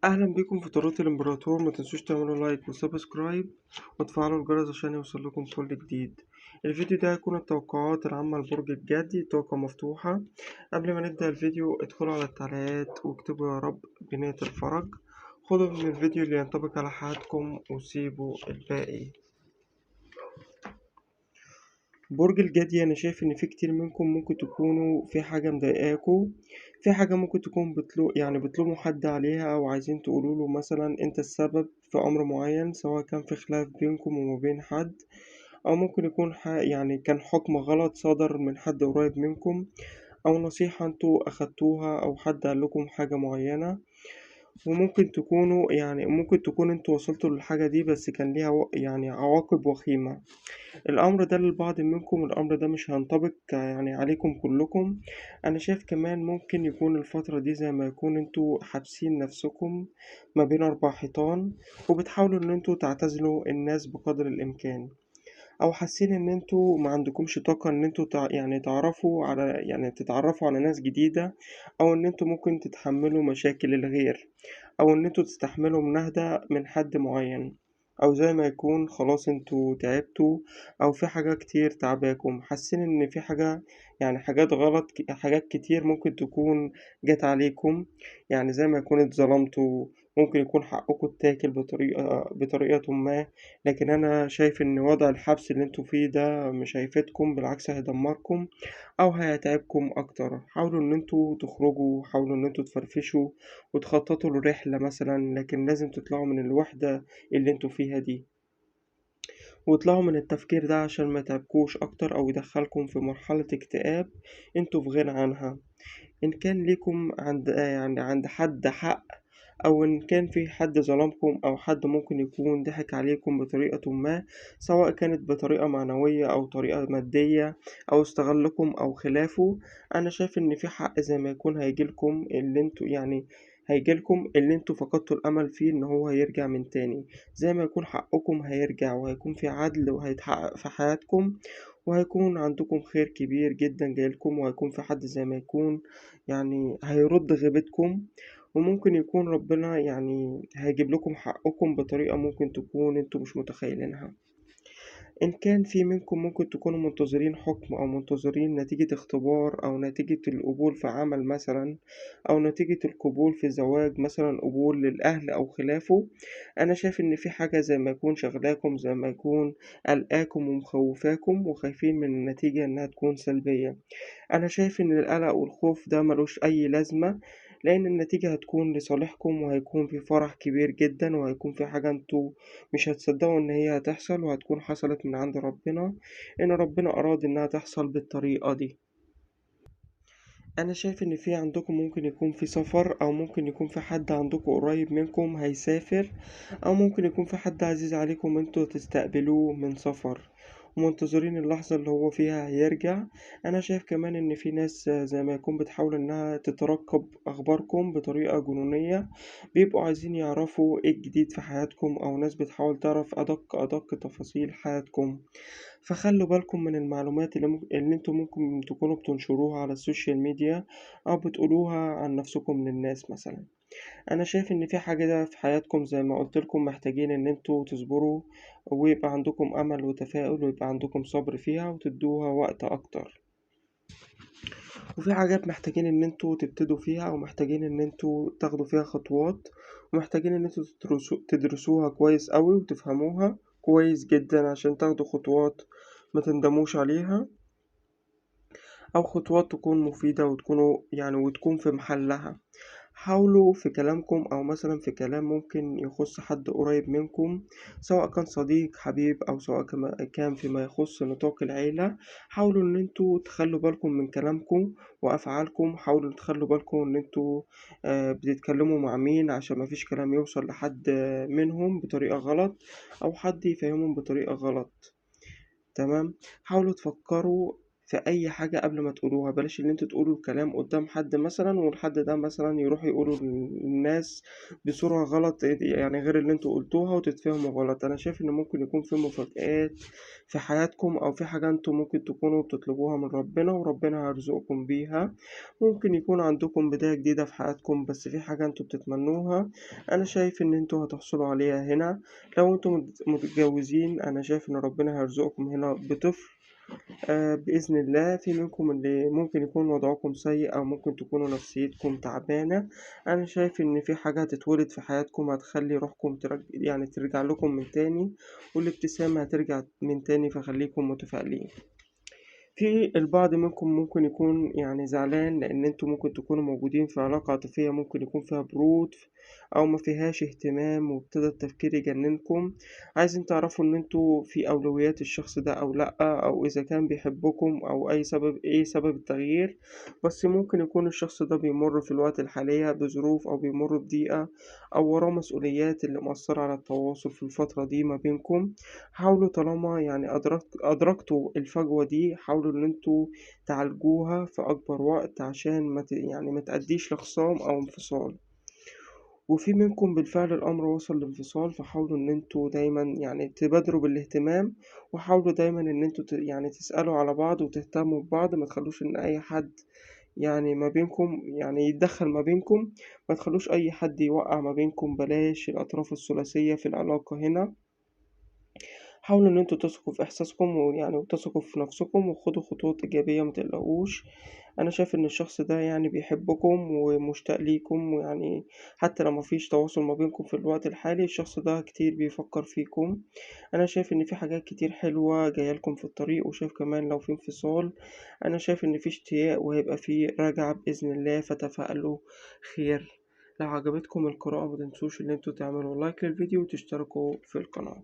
اهلا بيكم في طريقة الامبراطور. ما تنسوش تعملوا لايك وسبسكرايب وتفعلوا الجرس عشان يوصلكم كل جديد. الفيديو ده هيكون التوقعات العامة لبرج الجدي، توقع مفتوحة. قبل ما نبدأ الفيديو ادخلوا على التعليقات واكتبوا يا رب بنية الفرج. خدوا من الفيديو اللي ينطبق على حياتكم وسيبوا الباقي. برج الجدي، أنا شايف إن في كتير منكم ممكن تكونوا في حاجة مضايقاكوا، في حاجة ممكن تكون بتلوموا حد عليها، أو عايزين تقولوله مثلا أنت السبب في أمر معين، سواء كان في خلاف بينكم وما بين حد، أو ممكن يكون كان حكم غلط صدر من حد قريب منكم، أو نصيحة انتوا أخدتوها، أو حد قالكم حاجة معينة. ممكن تكون انتوا وصلتوا للحاجة دي بس كان ليها عواقب وخيمة. الأمر ده للبعض منكم، الأمر ده مش هينطبق عليكم كلكم. أنا شايف كمان ممكن يكون الفترة دي زي ما يكون انتوا حابسين نفسكم ما بين 4 حيطان، وبتحاولوا ان انتوا تعتزلوا الناس بقدر الإمكان، او حاسين ان انتوا ما عندكمش طاقة ان انتوا تتعرفوا على ناس جديدة، او ان انتوا ممكن تتحملوا مشاكل الغير، او ان انتوا تستحملوا مناهدة من حد معين، او زي ما يكون خلاص انتوا تعبتوا، او في حاجة كتير تعباكم، حاسين ان في حاجة حاجات غلط، حاجات كتير ممكن تكون جت عليكم، زي ما يكون اتظلمتوا. ممكن يكون حقكم اتاكل بطريقة ما. لكن أنا شايف إن وضع الحبس اللي انتوا فيه ده مش هيفيدكم، بالعكس هيدمركم أو هيتعبكم أكتر. حاولوا إن انتوا تخرجوا، حاولوا إن انتوا تفرفشوا وتخططوا لرحلة مثلا، لكن لازم تطلعوا من الوحدة اللي انتوا فيها دي، واطلعوا من التفكير ده عشان ما يتعبكوش أكتر أو يدخلكم في مرحلة اكتئاب انتوا في غنى عنها. إن كان ليكم عند حد حق، أو إن كان في حد ظلمكم، أو حد ممكن يكون ضحك عليكم بطريقة ما، سواء كانت بطريقة معنوية أو طريقة مادية، أو استغلكم أو خلافه، أنا شايف إن في حق زي ما يكون هيجيلكم اللي انتوا فقدتوا الأمل فيه إن هو هيرجع من تاني. زي ما يكون حقكم هيرجع، وهيكون في عدل وهيتحقق في حياتكم، وهيكون عندكم خير كبير جدا جايلكم، وهيكون في حد زي ما يكون هيرد غيبتكم. وممكن يكون ربنا هيجيب لكم حقكم بطريقة ممكن تكون انتوا مش متخيلينها. إن كان في منكم ممكن تكونوا منتظرين حكم، أو منتظرين نتيجة اختبار، أو نتيجة القبول في عمل مثلا، أو نتيجة القبول في زواج مثلا، قبول للأهل أو خلافه، أنا شايف إن في حاجة زي ما يكون شغلاكم، زي ما يكون قلقاكم ومخوفاكم وخايفين من النتيجة إنها تكون سلبية. أنا شايف إن القلق والخوف ده ملوش أي لازمة، لأن النتيجة هتكون لصالحكم، وهيكون في فرح كبير جدا، وهيكون في حاجة انتوا مش هتصدقوا إن هي هتحصل، وهتكون حصلت من عند ربنا، إن ربنا أراد إنها تحصل بالطريقة دي. أنا شايف إن في عندكم ممكن يكون في سفر، أو ممكن يكون في حد عندكم قريب منكم هيسافر، أو ممكن يكون في حد عزيز عليكم انتوا تستقبلوه من سفر، ومنتظرين اللحظة اللي هو فيها هيرجع. أنا شايف كمان إن في ناس زي ما يكون بتحاول إنها تترقب أخباركم بطريقة جنونية، بيبقوا عايزين يعرفوا إيه الجديد في حياتكم، أو ناس بتحاول تعرف أدق تفاصيل حياتكم. فخلوا بالكم من المعلومات اللي انتوا ممكن تكونوا بتنشروها على السوشيال ميديا، او بتقولوها عن نفسكم للناس مثلا. انا شايف ان في حاجة ده في حياتكم زي ما قلت لكم، محتاجين ان انتوا تصبروا، ويبقى عندكم امل وتفاؤل، ويبقى عندكم صبر فيها وتدوها وقت اكتر. وفي حاجات محتاجين ان انتوا تبتدوا فيها، ومحتاجين ان انتوا تاخدوا فيها خطوات، ومحتاجين ان انتوا تدرسوها كويس قوي وتفهموها كويس جدا عشان تاخدوا خطوات ما تندموش عليها، أو خطوات تكون مفيدة وتكون في محلها. حاولوا في كلامكم، أو مثلا في كلام ممكن يخص حد قريب منكم، سواء كان صديق حبيب، أو سواء كان فيما يخص نطاق العيلة، حاولوا إن انتوا تخلوا بالكم من كلامكم وأفعالكم. حاولوا تخلوا بالكم إن انتوا بتتكلموا مع مين، عشان مفيش كلام يوصل لحد منهم بطريقة غلط، أو حد يفهمهم بطريقة غلط. تمام. حاولوا تفكروا في أي حاجة قبل ما تقولوها، بلاش إن أنتوا تقولوا الكلام قدّام حد مثلًا والحد ده مثلًا يروح يقوله للناس بصورة غلط يعني غير اللي أنتوا قُلتوها وتتفهموا غلط. أنا شايف إن ممكن يكون في مفاجآت في حياتكم أو في حاجة أنتم ممكن تكونوا بتطلبوها من ربنا وربنا هيرزقكم بيها. ممكن يكون عندكم بداية جديدة في حياتكم بس في حاجة أنتم بتتمنوها، أنا شايف إن أنتم هتحصلوا عليها هنا. لو أنتم متجوزين أنا شايف إن ربنا هيرزقكم هنا بطفل بإذن الله. في منكم اللي ممكن يكون وضعكم سيء أو ممكن تكونوا نفسيتكم تعبانة. أنا شايف إن في حاجة هتتولد في حياتكم هتخلي روحكم يعني ترجع لكم من تاني، والابتسامة هترجع من تاني، فخليكم متفائلين. في البعض منكم ممكن يكون يعني زعلان لأن انتوا ممكن تكونوا موجودين في علاقة عاطفية ممكن يكون فيها برود أو ما فيهاش اهتمام وابتدى التفكير يجننكم. عايزين تعرفوا إن انتوا في أولويات الشخص ده أو لأ، أو إذا كان بيحبكم أو أي سبب التغيير. بس ممكن يكون الشخص ده بيمر في الوقت الحالية بظروف أو بيمر بضيقة أو وراه مسؤوليات اللي مؤثرة على التواصل في الفترة دي ما بينكم. حاولوا طالما يعني أدركتوا الفجوة دي حاولوا إن انتوا تعالجوها في أكبر وقت عشان يعني ما تأديش لخصام أو انفصال. وفي منكم بالفعل الأمر وصل لانفصال، فحاولوا إن انتوا دايما يعني تبادروا بالاهتمام، وحاولوا دايما إن انتوا يعني تسألوا على بعض وتهتموا ببعض. ما تخلوش إن أي حد يعني ما بينكم يعني يتدخل ما بينكم. ما تخلوش أي حد يوقع ما بينكم. بلاش الأطراف الثلاثية في العلاقة هنا. حاولوا إن انتوا تثقوا في إحساسكم ويعني وتثقوا في نفسكم وخدوا خطوات إيجابية متقلقوش. أنا شايف إن الشخص ده يعني بيحبكم ومشتاق ليكم، ويعني حتى لو مفيش تواصل ما بينكم في الوقت الحالي الشخص ده كتير بيفكر فيكم. أنا شايف إن في حاجات كتير حلوة جايلكم في الطريق، وشايف كمان لو في انفصال أنا شايف إن في اشتياق وهيبقى في رجعة بإذن الله، فتفائلوا خير. لو عجبتكم القراءة متنسوش إن انتوا تعملوا لايك للفيديو وتشتركوا في القناة.